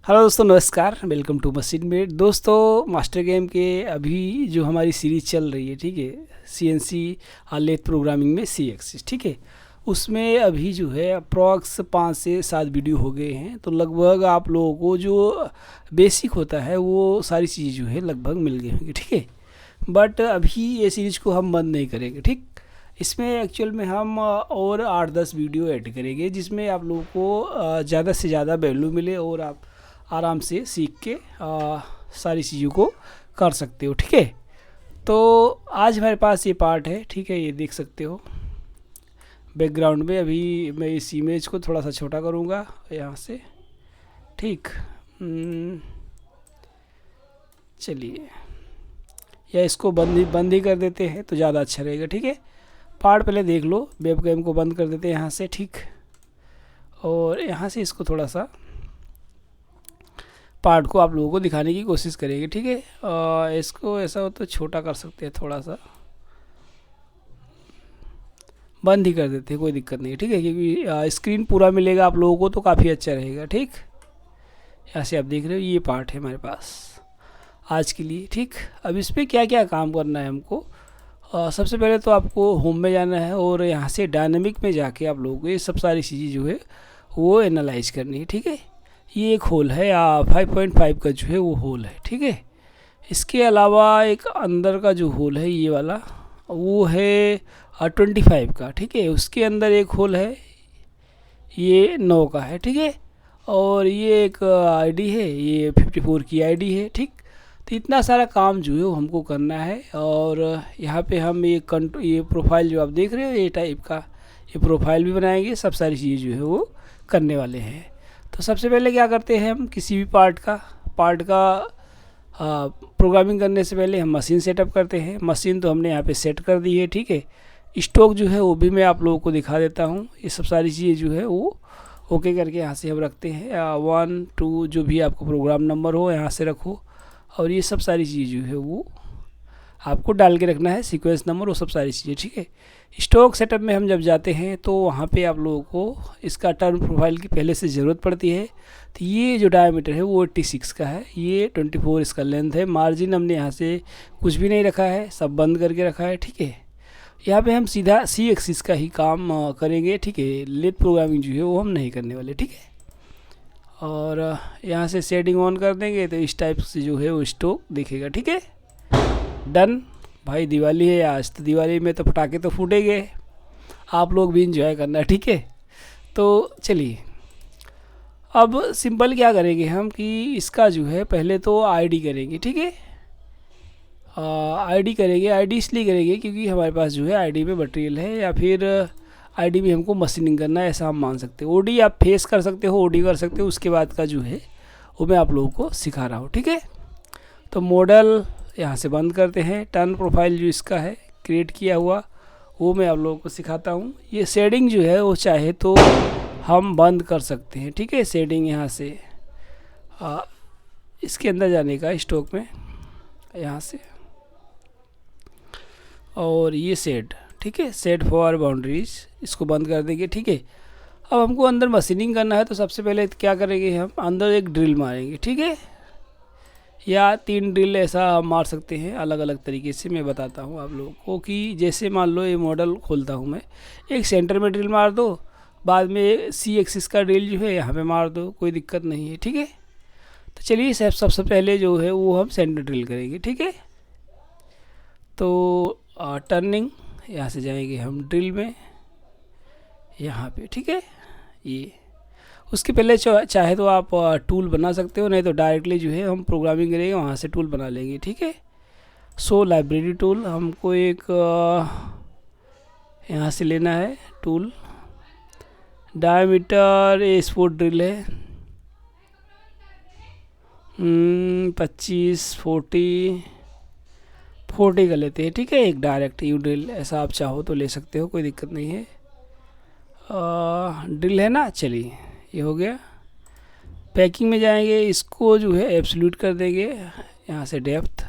Hello दोस्तों, नमस्कार। Welcome to machine made. दोस्तों, मास्टर गेम के अभी जो हमारी सीरीज चल रही है, ठीक है, सीएनसी लेथ प्रोग्रामिंग में सी एक्सिस, ठीक है, उसमें अभी जो है अप्रॉक्स 5 से 7 वीडियो हो गए हैं। तो लगभग आप लोगों को जो बेसिक होता है वो सारी चीज़ जो है लगभग मिल गई होंगी, ठीक है। बट अभी ये सीरीज को हम बंद नहीं करेंगे, ठीक। इसमें एक्चुअल में हम और 8-10 वीडियो ऐड करेंगे जिसमें आप लोगों को ज़्यादा से ज़्यादा वैल्यू मिले और आप आराम से सीख के सारी चीज़ों को कर सकते हो, ठीक है। तो आज हमारे पास ये पार्ट है, ठीक है, ये देख सकते हो बैकग्राउंड में। अभी मैं इस इमेज को थोड़ा सा छोटा करूँगा यहाँ से, ठीक। चलिए, या इसको बंद ही कर देते हैं तो ज़्यादा अच्छा रहेगा, ठीक है। पार्ट पहले देख लो, वेबकैम को बंद कर देते हैं यहाँ से, ठीक। और यहाँ से इसको थोड़ा सा पार्ट को आप लोगों को दिखाने की कोशिश करेंगे, ठीक है। इसको ऐसा हो तो छोटा कर सकते हैं, थोड़ा सा बंद ही कर देते हैं, कोई दिक्कत नहीं है, ठीक है, क्योंकि स्क्रीन पूरा मिलेगा आप लोगों को तो काफ़ी अच्छा रहेगा, ठीक। यहाँ से आप देख रहे हो ये पार्ट है हमारे पास आज के लिए, ठीक। अब इस पर क्या क्या काम करना है हमको। सबसे पहले तो आपको होम में जाना है और यहाँ से डायनेमिक में जाके आप लोगों को ये सब सारी चीज़ें जो है वो एनालाइज करनी है, ठीक है। ये एक होल है, 5.5 का जो है वो होल है, ठीक है। इसके अलावा एक अंदर का जो होल है ये वाला, वो है 25 का, ठीक है। उसके अंदर एक होल है, ये 9 का है, ठीक है। और ये एक आईडी है, ये 54 की आईडी है, ठीक। तो इतना सारा काम जो है वो हमको करना है। और यहाँ पे हम ये प्रोफाइल जो आप देख रहे हो ये टाइप का ये प्रोफाइल भी बनाएंगे, सब सारी चीज़ें जो है वो करने वाले हैं। तो सबसे पहले क्या करते हैं, हम किसी भी पार्ट का प्रोग्रामिंग करने से पहले हम मशीन सेटअप करते हैं। मशीन तो हमने यहाँ पे सेट कर दी है, ठीक है। स्टॉक जो है वो भी मैं आप लोगों को दिखा देता हूँ। ये सब सारी चीज़ें जो है वो ओके करके यहाँ से हम रखते हैं। 1 2 जो भी आपका प्रोग्राम नंबर हो यहाँ से रखो। और ये सब सारी चीज़ जो है वो आपको डाल के रखना है, सीक्वेंस नंबर, वो सब सारी चीज़ें, ठीक है। स्टॉक सेटअप में हम जब जाते हैं तो वहाँ पे आप लोगों को इसका टर्न प्रोफाइल की पहले से ज़रूरत पड़ती है। तो ये जो डायमीटर है वो 86 का है, ये 24 इसका लेंथ है। मार्जिन हमने यहाँ से कुछ भी नहीं रखा है, सब बंद करके रखा है, ठीक है। यहाँ पे हम सीधा सी एक्सिस का ही काम करेंगे, ठीक है। लेथ प्रोग्रामिंग जो है वो हम नहीं करने वाले, ठीक है। और यहाँ से शेडिंग ऑन कर देंगे तो इस टाइप से जो है वो स्टॉक दिखेगा, ठीक है। डन। भाई दिवाली है आज, तो दिवाली में तो पटाखे तो फूटेंगे, आप लोग भी इंजॉय करना, ठीक है। तो चलिए, अब सिंपल क्या करेंगे हम कि इसका जो है पहले तो आईडी करेंगे, ठीक है। आईडी करेंगे, आईडी इसलिए करेंगे क्योंकि हमारे पास जो है आईडी में मटेरियल है, या फिर आईडी में हमको मशीनिंग करना है, ऐसा हम मान सकते हो। ओडी आप फेस कर सकते हो, ओडी कर सकते हो, उसके बाद का जो है वो मैं आप लोगों को सिखा रहा हूँ, ठीक है। तो मॉडल यहाँ से बंद करते हैं। टर्न प्रोफाइल जो इसका है क्रिएट किया हुआ वो मैं आप लोगों को सिखाता हूँ। ये शेडिंग जो है वो चाहे तो हम बंद कर सकते हैं, ठीक है। शेडिंग यहाँ से इसके अंदर जाने का स्टॉक में यहाँ से, और ये सेट, ठीक है, सेट फॉर बाउंड्रीज, इसको बंद कर देंगे, ठीक है। अब हमको अंदर मशीनिंग करना है तो सबसे पहले क्या करेंगे, हम अंदर एक ड्रिल मारेंगे, ठीक है। या 3 ड्रिल ऐसा मार सकते हैं अलग अलग तरीके से। मैं बताता हूँ आप लोगों को कि जैसे मान लो ये मॉडल खोलता हूँ मैं, एक सेंटर में ड्रिल मार दो, बाद में सी एक्सिस का ड्रिल जो है यहाँ पे मार दो, कोई दिक्कत नहीं है, ठीक है। तो चलिए सबसे पहले जो है वो हम सेंटर ड्रिल करेंगे, ठीक है। तो टर्निंग यहाँ से जाएंगे हम ड्रिल में यहाँ पे, ठीक है। ये उसके पहले चाहे तो आप टूल बना सकते हो, नहीं तो डायरेक्टली जो है हम प्रोग्रामिंग करेंगे वहाँ से टूल बना लेंगे, ठीक है। सो लाइब्रेरी टूल हमको एक यहाँ से लेना है टूल। डायमीटर स्पोर्ट ड्रिल है 25 40 का लेते हैं, ठीक है। एक डायरेक्ट यू ड्रिल, ऐसा आप चाहो तो ले सकते हो, कोई दिक्कत नहीं है। ड्रिल है ना, चलिए ये हो गया। पैकिंग में जाएंगे, इसको जो है एब्सोल्यूट कर देंगे, यहाँ से डेप्थ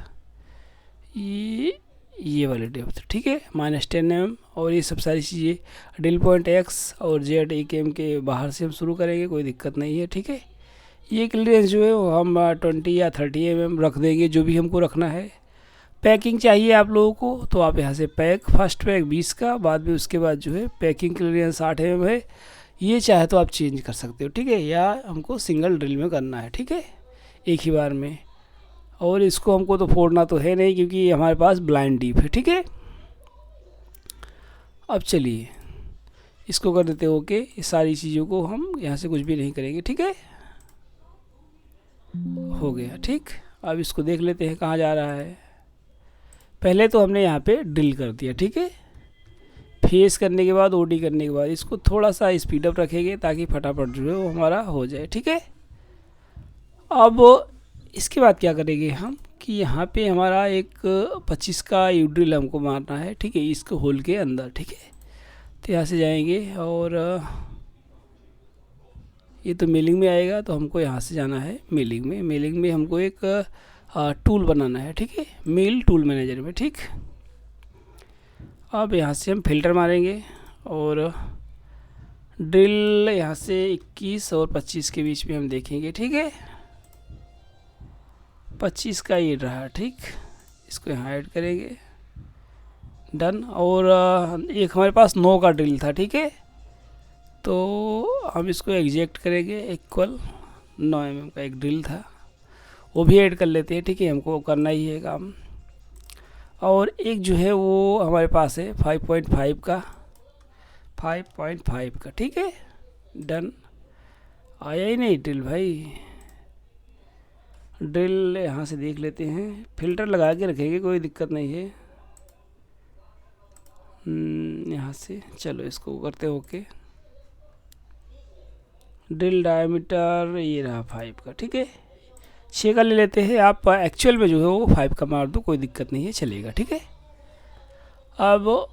ये वाले डेप्थ, ठीक है, -10 mm। और ये सब सारी चीज़ें ड्रिल पॉइंट X और Z 1 mm के बाहर से हम शुरू करेंगे, कोई दिक्कत नहीं है, ठीक है। ये क्लियरेंस जो है वो हम 20 या 30 mm रख देंगे, जो भी हमको रखना है। पैकिंग चाहिए आप लोगों को तो आप यहाँ से पैक, फर्स्ट पैक 20 का, बाद में उसके बाद जो है पैकिंग क्लियरेंस 8 mm है। ये चाहे तो आप चेंज कर सकते हो, ठीक है, या हमको सिंगल ड्रिल में करना है, ठीक है, एक ही बार में। और इसको हमको तो फोड़ना तो है नहीं क्योंकि हमारे पास ब्लाइंड डीप है, ठीक है। अब चलिए इसको कर देते हैं ओके। इस सारी चीज़ों को हम यहाँ से कुछ भी नहीं करेंगे, ठीक है, हो गया, ठीक। अब इसको देख लेते हैं कहाँ जा रहा है। पहले तो हमने यहाँ पे ड्रिल कर दिया, ठीक है। फेस करने के बाद, ओडी करने के बाद इसको थोड़ा सा स्पीड अप रखेंगे ताकि फटाफट जो है वो हमारा हो जाए, ठीक है। अब इसके बाद क्या करेंगे हम कि यहाँ पे हमारा एक 25 का यू ड्रिल हमको मारना है, ठीक है, इसको होल के अंदर, ठीक है। तो यहाँ से जाएंगे और ये तो मेलिंग में आएगा, तो हमको यहाँ से जाना है मेलिंग में। मेलिंग में हमको एक टूल बनाना है, ठीक है, मेल टूल मैनेजर में, ठीक। अब यहाँ से हम फिल्टर मारेंगे और ड्रिल यहाँ से 21 और 25 के बीच में हम देखेंगे, ठीक है। 25 का ये रहा, ठीक, इसको यहाँ ऐड करेंगे, डन। और एक हमारे पास 9 का ड्रिल था, ठीक है, तो हम इसको एग्जैक्ट करेंगे। इक्वल 9 mm का एक ड्रिल था, वो भी ऐड कर लेते हैं, ठीक है, हमको करना ही है काम। और एक जो है वो हमारे पास है 5.5 का, ठीक है, डन। आया ही नहीं ड्रिल भाई, ड्रिल यहाँ से देख लेते हैं, फिल्टर लगा के रखेंगे, कोई दिक्कत नहीं है। यहाँ से चलो इसको करते हो ओके। ड्रिल डायमीटर ये रहा 5 का, ठीक है, 6 का ले लेते हैं। आप एक्चुअल में जो है वो 5 का मार दो, कोई दिक्कत नहीं है, चलेगा, ठीक है। अब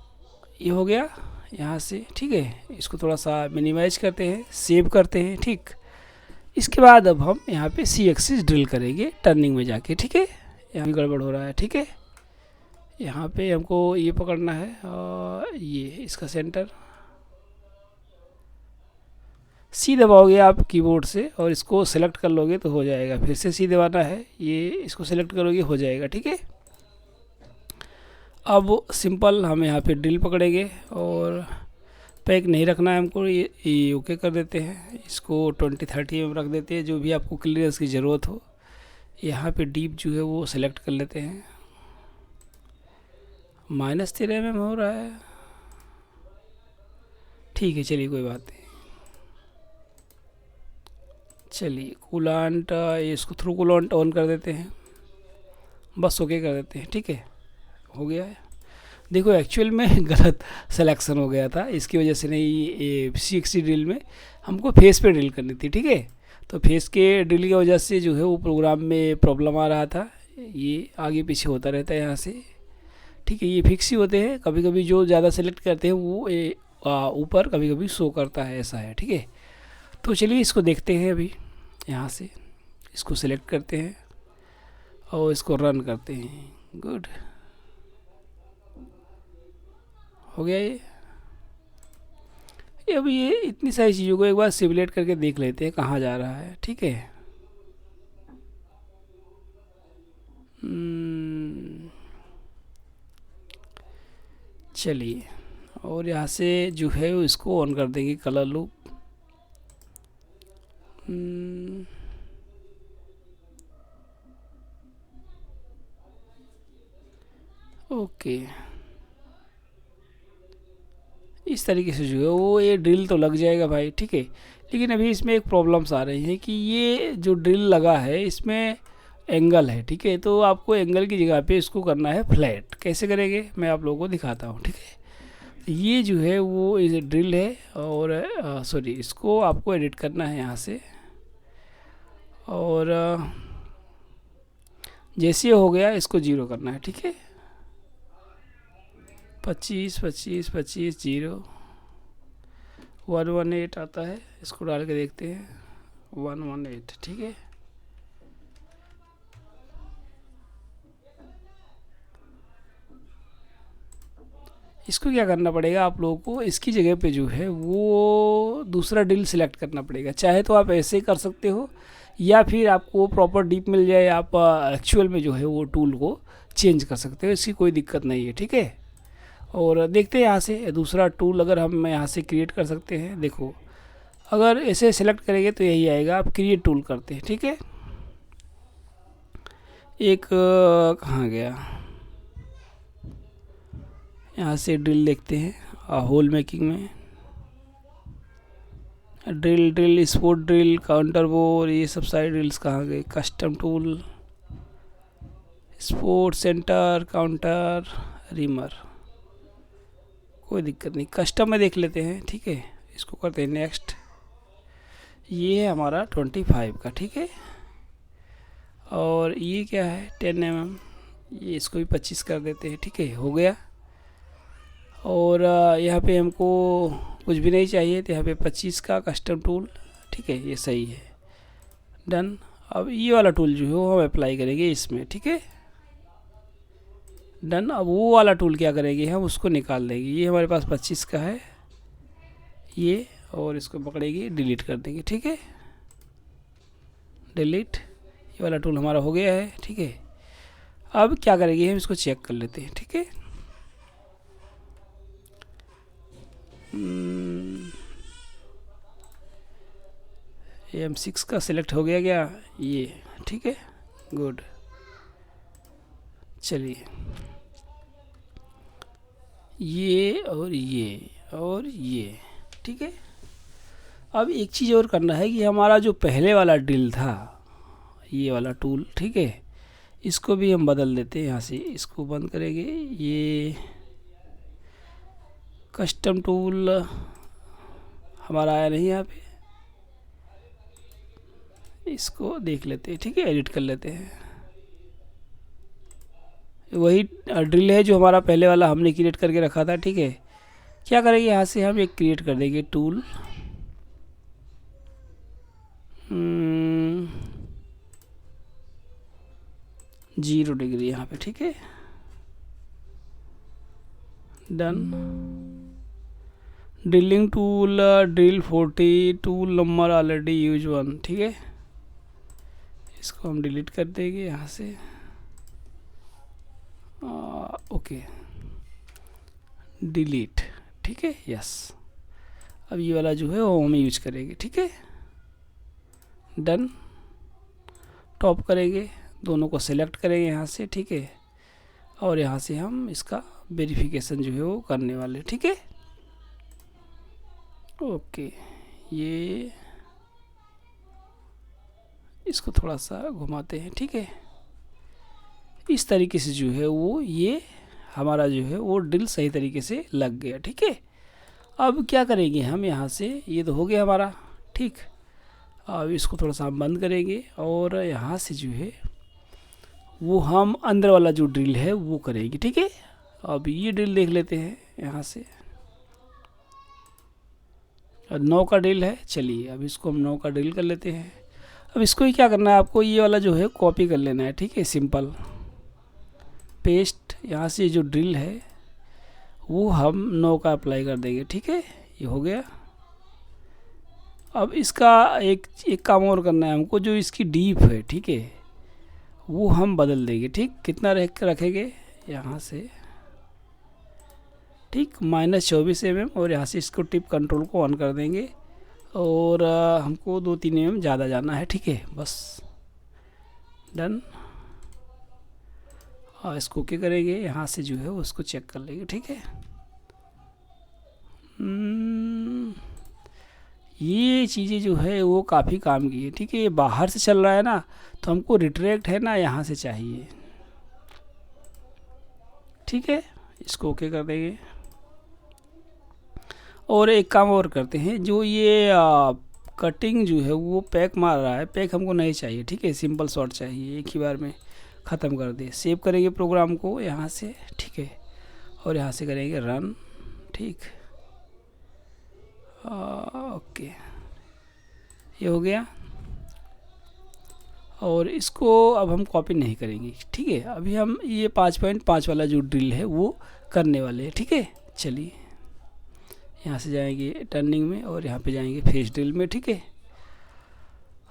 ये हो गया यहाँ से, ठीक है, इसको थोड़ा सा मिनिमाइज करते हैं, सेव करते हैं, ठीक। इसके बाद अब हम यहाँ पे सी एक्सिस ड्रिल करेंगे टर्निंग में जाके, ठीक है। यहाँ भी गड़बड़ हो रहा है, ठीक है, यहाँ पे हमको ये पकड़ना है और ये इसका सेंटर। सी दबाओगे आप कीबोर्ड से और इसको सेलेक्ट कर लोगे तो हो जाएगा, फिर से सी दबाना है, ये इसको सेलेक्ट करोगे हो जाएगा, ठीक है। अब सिंपल हम यहाँ पे ड्रिल पकड़ेंगे और पैक नहीं रखना है हमको, ये ओके कर देते हैं। इसको 20-30 mm रख देते हैं, जो भी आपको क्लियरेंस की ज़रूरत हो। यहाँ पे डीप जो है वो सेलेक्ट कर लेते हैं, -13 mm हो रहा है, ठीक है, चलिए कोई बात नहीं। चलिए कूलांट, इसको थ्रू कूलांट ऑन कर देते हैं, बस ओके कर देते हैं, ठीक है, हो गया है। देखो एक्चुअल में गलत सिलेक्शन हो गया था, इसकी वजह से नहीं, CXC ड्रिल में हमको फेस पे ड्रिल करनी थी, ठीक है, तो फेस के ड्रिल की वजह से जो है वो प्रोग्राम में प्रॉब्लम आ रहा था, ये आगे पीछे होता रहता है यहाँ से, ठीक है। ये फिक्स ही होते हैं, कभी कभी जो ज़्यादा सेलेक्ट करते हैं वो ऊपर कभी कभी शो करता है, ऐसा है, ठीक है। तो चलिए इसको देखते हैं अभी, यहाँ से इसको सेलेक्ट करते हैं और इसको रन करते हैं, गुड, हो गया ये। अब ये इतनी सारी चीज़ों को एक बार सिमुलेट करके देख लेते हैं कहाँ जा रहा है, ठीक है। चलिए और यहाँ से जो है इसको ऑन कर देंगे, कलर लूप। ओके, इस तरीके से जो है वो ये ड्रिल तो लग जाएगा भाई, ठीक है। लेकिन अभी इसमें एक प्रॉब्लम्स आ रही हैं कि ये जो ड्रिल लगा है इसमें एंगल है, ठीक है, तो आपको एंगल की जगह पे इसको करना है फ्लैट। कैसे करेंगे मैं आप लोगों को दिखाता हूँ, ठीक है। ये जो है वो इस ड्रिल है और सॉरी, इसको आपको एडिट करना है यहाँ से, और जैसे हो गया इसको 0 करना है, ठीक है। 25 25 25 0 118 आता है, इसको डाल के देखते हैं, 118, ठीक है। इसको क्या करना पड़ेगा आप लोगों को, इसकी जगह पे जो है वो दूसरा ड्रिल सिलेक्ट करना पड़ेगा। चाहे तो आप ऐसे कर सकते हो या फिर आपको प्रॉपर डीप मिल जाए, आप एक्चुअल में जो है वो टूल को चेंज कर सकते हो, इसकी कोई दिक्कत नहीं है, ठीक है। और देखते हैं यहाँ से दूसरा टूल अगर हम यहाँ से क्रिएट कर सकते हैं। देखो अगर ऐसे सेलेक्ट करेंगे तो यही आएगा, आप क्रिएट टूल करते हैं, ठीक है। एक कहाँ गया, यहाँ से ड्रिल देखते हैं, होल मेकिंग में drill sport drill, counter bore, ये सब सारे ड्रिल्स कहाँ गए। Custom tool, sport centre, counter, reamer, कोई दिक्कत नहीं, कस्टम में देख लेते हैं, ठीक है। इसको करते हैं नेक्स्ट। ये है हमारा 25 का, ठीक है। और ये क्या है 10 mm, ये इसको भी 25 कर देते हैं, ठीक है, हो गया। और यहाँ पे हमको कुछ भी नहीं चाहिए तो यहाँ पे 25 का कस्टम टूल, ठीक है, ये सही है, डन। अब ये वाला टूल जो है वो हम अप्लाई करेंगे इसमें, ठीक है, डन। अब वो वाला टूल क्या करेंगे, हम उसको निकाल देंगे। ये हमारे पास 25 का है ये, और इसको पकड़ेंगे, डिलीट कर देंगे, ठीक है, डिलीट। ये वाला टूल हमारा हो गया है, ठीक है। अब क्या करेंगे, हम इसको चेक कर लेते हैं, ठीक है। M6 का सिलेक्ट हो गया क्या, ये, ठीक है, गुड। चलिए ये और ये और ये, ठीक है। अब एक चीज़ और करना है कि हमारा जो पहले वाला ड्रिल था, ये वाला टूल, ठीक है, इसको भी हम बदल देते हैं। यहाँ से इसको बंद करेंगे, ये कस्टम टूल हमारा आया नहीं यहाँ पे, इसको देख लेते हैं, ठीक है, एडिट कर लेते हैं। वही ड्रिल है जो हमारा पहले वाला हमने क्रिएट करके रखा था, ठीक है। क्या करेंगे, यहाँ से हम एक क्रिएट कर देंगे टूल, 0 डिग्री यहाँ पे, ठीक है, done. Drilling tool, drill 40, tool number already use 1, ठीक है। इसको हम डिलीट कर देंगे यहाँ से, ओके, डिलीट, ठीक है, यस। अब ये वाला जो है वो हम यूज करेंगे, ठीक है, डन। टॉप करेंगे, दोनों को सिलेक्ट करेंगे यहाँ से, ठीक है, और यहाँ से हम इसका वेरिफिकेशन जो है वो करने वाले, ठीक है, ओके। ये इसको थोड़ा सा घुमाते हैं, ठीक है। इस तरीके से जो है वो ये हमारा जो है वो ड्रिल सही तरीके से लग गया, ठीक है। अब क्या करेंगे हम यहाँ से, ये तो हो गया हमारा, ठीक। अब इसको थोड़ा सा हम बंद करेंगे और यहाँ से जो है वो हम अंदर वाला जो ड्रिल है वो करेंगे, ठीक है। अब ये ड्रिल देख लेते हैं यहाँ से, 9 का ड्रिल है। चलिए अब इसको हम 9 का ड्रिल कर लेते हैं। अब इसको ही क्या करना है, आपको ये वाला जो है कॉपी कर लेना है, ठीक है, सिंपल पेस्ट। यहाँ से जो ड्रिल है वो हम 9 का अप्लाई कर देंगे, ठीक है, ये हो गया। अब इसका एक काम और करना है हमको, जो इसकी डीप है, ठीक है, वो हम बदल देंगे, ठीक। कितना रखेंगे यहाँ से, ठीक, -24 mm, और यहाँ से इसको टिप कंट्रोल को ऑन कर देंगे। और हमको 2-3 mm ज़्यादा जाना है, ठीक है, बस, डन। और इसको क्या करेंगे, यहाँ से जो है उसको चेक कर लेंगे, ठीक है। ये चीज़ें जो है वो काफ़ी काम की है, ठीक है। ये बाहर से चल रहा है ना, तो हमको रिट्रैक्ट है ना यहाँ से चाहिए, ठीक है। इसको ओके कर देंगे। और एक काम और करते हैं, जो ये कटिंग जो है वो पैक मार रहा है, पैक हमको नहीं चाहिए, ठीक है, सिंपल शॉट चाहिए, एक ही बार में ख़त्म कर दे। सेव करेंगे प्रोग्राम को यहाँ से, ठीक है, और यहाँ से करेंगे रन, ठीक, ओके, ये हो गया। और इसको अब हम कॉपी नहीं करेंगे, ठीक है। अभी हम ये 5.5 वाला जो ड्रिल है वो करने वाले हैं, ठीक है। चलिए यहाँ से जाएंगे टर्निंग में और यहाँ पे जाएंगे फेस ड्रिल में, ठीक है।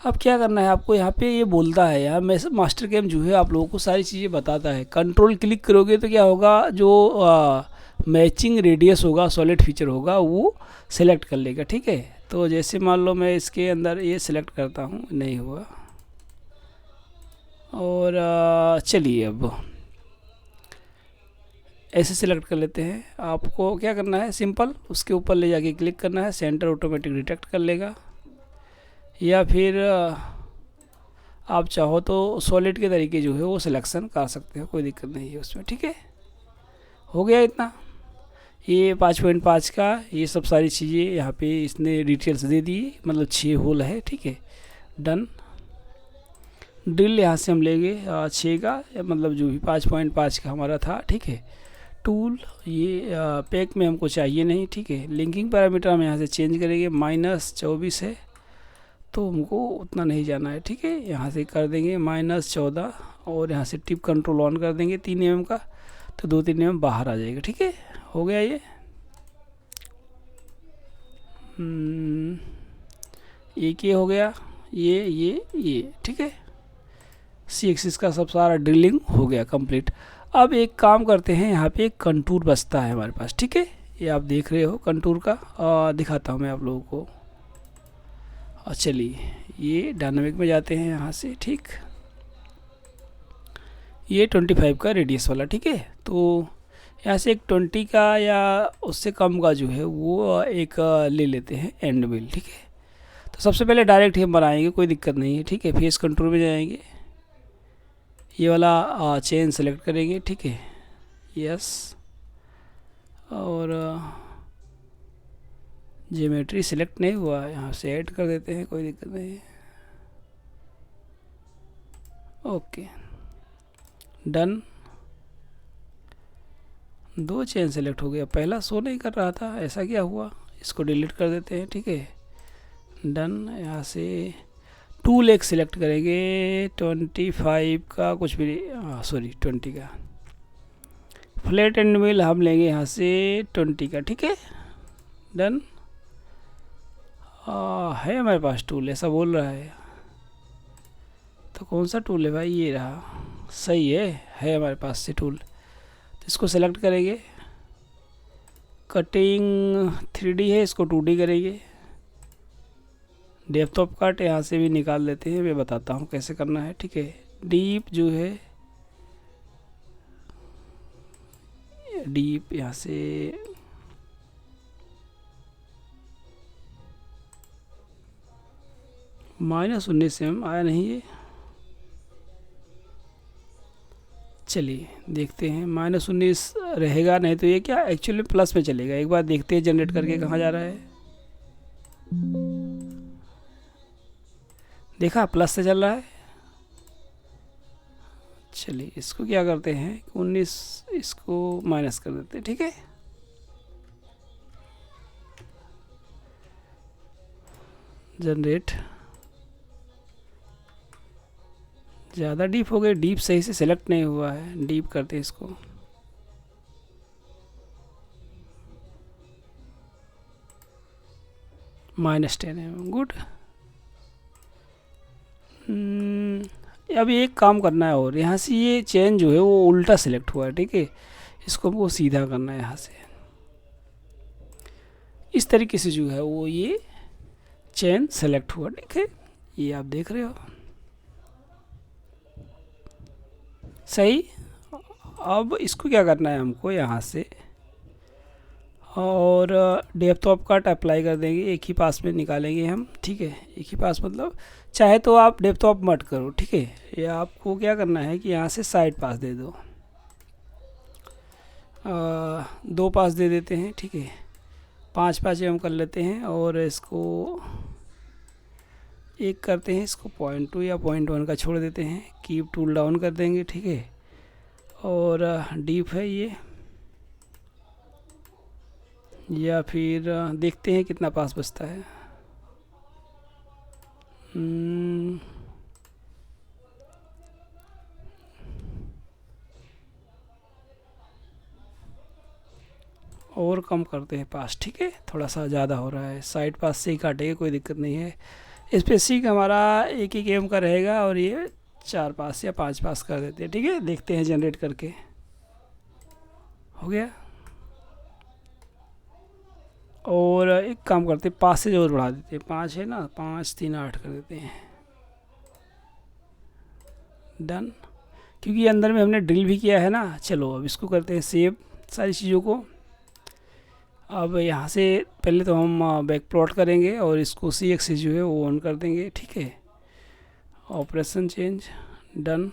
अब क्या करना है आपको, यहाँ पे ये बोलता है यार मैं मास्टर कैम जो है आप लोगों को सारी चीज़ें बताता है। कंट्रोल क्लिक करोगे तो क्या होगा, जो मैचिंग रेडियस होगा, सॉलिड फीचर होगा, वो सिलेक्ट कर लेगा, ठीक है। तो जैसे मान लो मैं इसके अंदर ये सिलेक्ट करता हूँ, नहीं हुआ, और चलिए अब ऐसे सिलेक्ट कर लेते हैं। आपको क्या करना है, सिंपल उसके ऊपर ले जाके क्लिक करना है, सेंटर ऑटोमेटिक डिटेक्ट कर लेगा। या फिर आप चाहो तो सॉलिड के तरीके जो है वो सिलेक्शन कर सकते हो, कोई दिक्कत नहीं है उसमें, ठीक है। हो गया इतना, ये 5.5 का ये सब सारी चीज़ें यहाँ पे इसने डिटेल्स दे दी, मतलब 6 होल है, ठीक है। डन। ड्रिल यहाँ से हम लेंगे 6 का, मतलब जो भी 5.5 का हमारा था, ठीक है। टूल ये पैक में हमको चाहिए नहीं, ठीक है। लिंकिंग पैरामीटर हम यहाँ से चेंज करेंगे, -24 है तो हमको उतना नहीं जाना है, ठीक है। यहाँ से कर देंगे -14 और यहाँ से टिप कंट्रोल ऑन कर देंगे 3 mm का, तो 2-3 mm बाहर आ जाएगा, ठीक है। हो गया ये। एक ये हो गया, ये ठीक है। सी एक्सिस का सब सारा ड्रिलिंग हो गया कंप्लीट। अब एक काम करते हैं, यहाँ पे एक कंटूर बचता है हमारे पास, ठीक है। ये आप देख रहे हो कंटूर का, दिखाता हूँ मैं आप लोगों को। और चलिए ये डायनामिक में जाते हैं यहाँ से, ठीक। ये 25 का रेडियस वाला, ठीक है। तो यहाँ से एक 20 का या उससे कम का जो है वो एक ले लेते हैं एंड मिल, ठीक है। तो सबसे पहले डायरेक्ट हम बनाएंगे, कोई दिक्कत नहीं है, ठीक है। फेस कंट्रोल में जाएंगे, ये वाला चेन सेलेक्ट करेंगे, ठीक है। यस, और ज्योमेट्री सिलेक्ट नहीं हुआ, यहाँ से ऐड कर देते हैं, कोई दिक्कत नहीं है। Okay done. 2 चेन सेलेक्ट हो गया, पहला शो नहीं कर रहा था, ऐसा क्या हुआ, इसको डिलीट कर देते हैं, ठीक है। डन। यहाँ से टूल एक सिलेक्ट करेंगे 25 का, कुछ भी सॉरी 20 का। फ्लैट एंड मिल हम लेंगे यहाँ से 20 का, ठीक है। डन। है हमारे पास टूल, ऐसा बोल रहा है, तो कौन सा टूल है भाई, ये रहा, सही है हमारे पास से टूल। तो इसको सेलेक्ट करेंगे, कटिंग 3D है, इसको 2D करेंगे। डेप्थ ऑफ कट यहाँ से भी निकाल लेते हैं, मैं बताता हूँ कैसे करना है, ठीक है। डीप जो है, डीप यहाँ से -19 mm आया नहीं ये, चलिए देखते हैं। -19 रहेगा, नहीं तो ये क्या एक्चुअली प्लस में चलेगा। एक बार देखते हैं जनरेट करके कहाँ जा रहा है, देखा प्लस से चल रहा है। चलिए इसको क्या करते हैं, 19 इसको माइनस कर देते हैं, ठीक है। जनरेट, ज़्यादा डीप हो गए, डीप सही से सेलेक्ट नहीं हुआ है, डीप करते हैं इसको। -10 है, गुड। अब एक काम करना है, और यहाँ से ये चेन जो है वो उल्टा सिलेक्ट हुआ है, ठीक है। इसको हमको सीधा करना है यहाँ से, इस तरीके से जो है वो ये चेन सेलेक्ट हुआ, ठीक है। ये आप देख रहे हो, सही। अब इसको क्या करना है हमको, यहाँ से और डेप्थ ऑफ कट अप्लाई कर देंगे, एक ही पास में निकालेंगे हम, ठीक है। एक ही पास मतलब चाहे तो आप डेप्थ ऑफ मत करो, ठीक है। या आपको क्या करना है कि यहाँ से साइड पास दे दो, 2 पास दे देते हैं, ठीक है। 5 हम कर लेते हैं, और इसको एक करते हैं, इसको 0.2 या 0.1 का छोड़ देते हैं, कीप टूल डाउन कर देंगे, ठीक है। और डीप है ये, या फिर देखते हैं कितना पास बचता है। और कम करते हैं पास, ठीक है। थोड़ा सा ज़्यादा हो रहा है, साइड पास से ही काटेंगे, कोई दिक्कत नहीं है। स्पेसिक हमारा 1 एम का रहेगा और ये 4 पास या 5 पास कर देते हैं, ठीक है। देखते हैं जनरेट करके, हो गया। और एक काम करते हैं, 5 से और बढ़ा देते हैं, 5 है ना, 5 3 8 कर देते हैं, डन। क्योंकि अंदर में हमने ड्रिल भी किया है ना। चलो अब इसको करते हैं सेव सारी चीज़ों को। अब यहाँ से पहले तो हम बैक प्लॉट करेंगे और इसको सी एक्सिस जो है वो ऑन कर देंगे, ठीक है। ऑपरेशन चेंज, डन,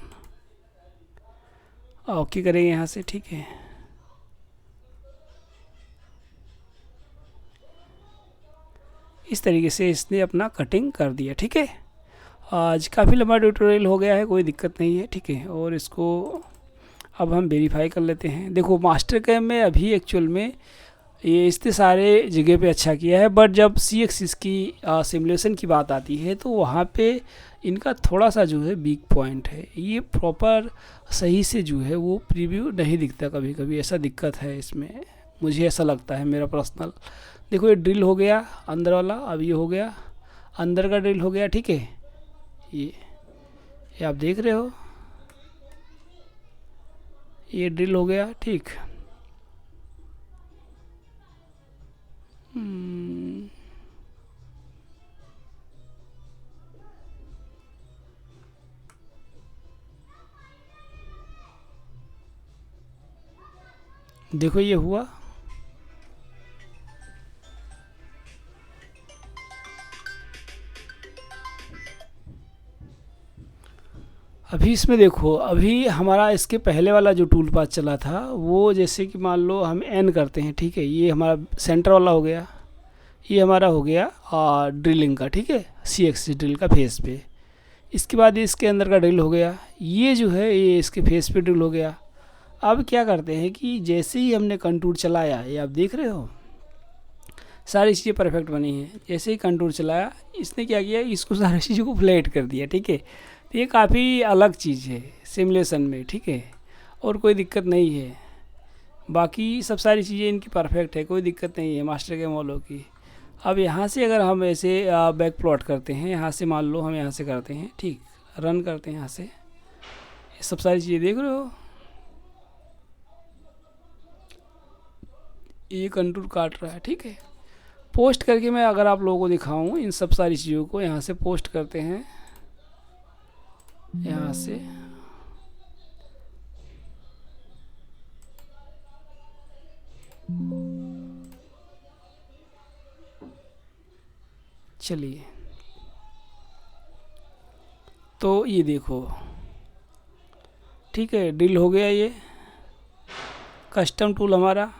ओके करेंगे यहाँ से, ठीक है। इस तरीके से इसने अपना कटिंग कर दिया, ठीक है। आज काफ़ी लंबा ट्यूटोरियल हो गया है, कोई दिक्कत नहीं है, ठीक है। और इसको अब हम वेरीफाई कर लेते हैं। देखो मास्टर कैम में अभी एक्चुअल में ये इतने सारे जगह पे अच्छा किया है, बट जब सी एक्सिस की सिमुलेशन की बात आती है तो वहाँ पे इनका थोड़ा सा जो है वीक पॉइंट है। ये प्रॉपर सही से जो है वो प्रीव्यू नहीं दिखता, कभी कभी ऐसा दिक्कत है इसमें, मुझे ऐसा लगता है, मेरा पर्सनल। देखो ये ड्रिल हो गया अंदर वाला, अब ये हो गया अंदर का ड्रिल हो गया, ठीक है। ये आप देख रहे हो, ये ड्रिल हो गया, ठीक। देखो ये हुआ, अभी इसमें देखो, अभी हमारा इसके पहले वाला जो टूल पाथ चला था वो, जैसे कि मान लो हम एन करते हैं, ठीक है। ये हमारा सेंटर वाला हो गया, ये हमारा हो गया ड्रिलिंग का, ठीक है, सी एक्सिस ड्रिल का फेस पे। इसके बाद इसके अंदर का ड्रिल हो गया, ये जो है ये इसके फेस पे ड्रिल हो गया। अब क्या करते हैं कि जैसे ही हमने कंटूर चलाया, ये आप देख रहे हो सारी चीज़ें परफेक्ट बनी हैं। जैसे ही कंटूर चलाया इसने क्या किया, इसको सारी चीज़ों को फ्लैट कर दिया, ठीक है। तो ये काफ़ी अलग चीज़ है सिमुलेशन में, ठीक है, और कोई दिक्कत नहीं है। बाकी सब सारी चीज़ें इनकी परफेक्ट है, कोई दिक्कत नहीं है मास्टर कैम वालों की। अब यहाँ से अगर हम ऐसे बैक प्लॉट करते हैं, यहाँ से मान लो हम यहाँ से करते हैं, ठीक, रन करते हैं यहाँ से, ये सब सारी चीज़ें देख रहे हो, ये कंटूर काट रहा है, ठीक है। पोस्ट करके मैं अगर आप लोगों को दिखाऊं इन सब सारी चीज़ों को, यहाँ से पोस्ट करते हैं, यहाँ से चलिए, तो ये देखो, ठीक है, ड्रिल हो गया। ये कस्टम टूल हमारा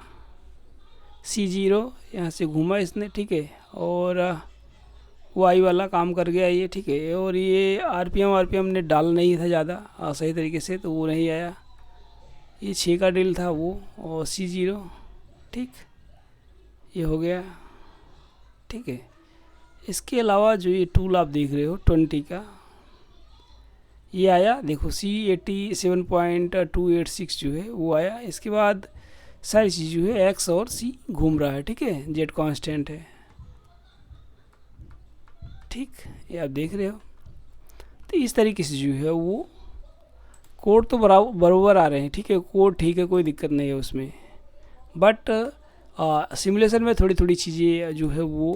C0 यहाँ से घूमा इसने, ठीक है, और वाई वाला काम कर गया ये, ठीक है। और ये आरपीएम ने डाल नहीं था ज़्यादा सही तरीके से, तो वो नहीं आया। ये 6 का ड्रिल था वो, और C0, ठीक, ये हो गया, ठीक है। इसके अलावा जो ये टूल आप देख रहे हो 20 का, ये आया, देखो C87.286 जो है वो आया। इसके बाद सारी चीज़ जो है एक्स और सी घूम रहा है, ठीक है, जेड कांस्टेंट है, ठीक, ये आप देख रहे हो। तो इस तरीके से जो है वो कोड तो बराबर आ रहे हैं, ठीक है, कोड ठीक है, कोई दिक्कत नहीं है उसमें। बट सिमुलेशन में थोड़ी थोड़ी चीज़ें जो है वो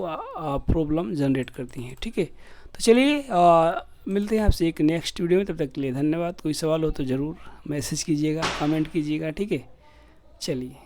प्रॉब्लम जनरेट करती हैं, ठीक है। तो चलिए मिलते हैं आपसे एक नेक्स्ट वीडियो में, तब तक के लिए धन्यवाद। कोई सवाल हो तो ज़रूर मैसेज कीजिएगा, कमेंट कीजिएगा, ठीक है। चलिए।